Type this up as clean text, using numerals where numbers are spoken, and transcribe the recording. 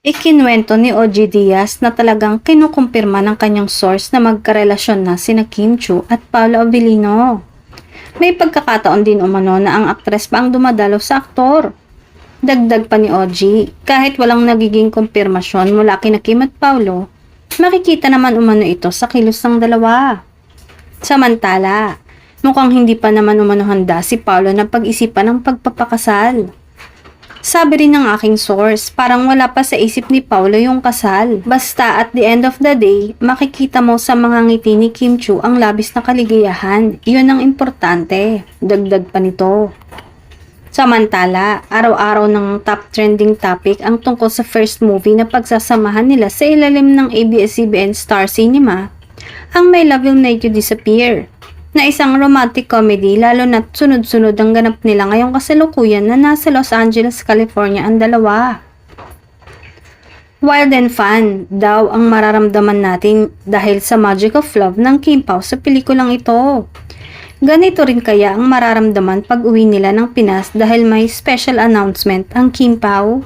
Ikinwento ni OG Diaz na talagang kinukumpirma ng kanyang source na magkarelasyon na sina Kim Chiu at Paolo Abilino. May pagkakataon din umano na ang aktres pa ang dumadalo sa aktor. Dagdag pa ni OG, kahit walang nagiging kumpirmasyon mula kina Kim at Paolo, makikita naman umano ito sa kilos ng dalawa. Samantala, mukhang hindi pa naman umano handa si Paolo na pag-isipan ng pagpapakasal. Sabi rin ng aking source, parang wala pa sa isip ni Paolo yung kasal. Basta at the end of the day, makikita mo sa mga ngiti ni Kim Chiu ang labis na kaligayahan. Yun ang importante. Dagdag pa nito. Samantala, araw-araw ng top trending topic ang tungkol sa first movie na pagsasamahan nila sa ilalim ng ABS-CBN Star Cinema, ang My Love Will Make You Disappear, na isang romantic comedy lalo na't sunod-sunod ang ganap nila ngayong kasalukuyan na nasa Los Angeles, California ang dalawa. Wild and fun daw ang mararamdaman natin dahil sa magic of love ng Kim Pao sa pelikulang ito. Ganito rin kaya ang mararamdaman pag uwi nila ng Pinas dahil may special announcement ang Kim Pao?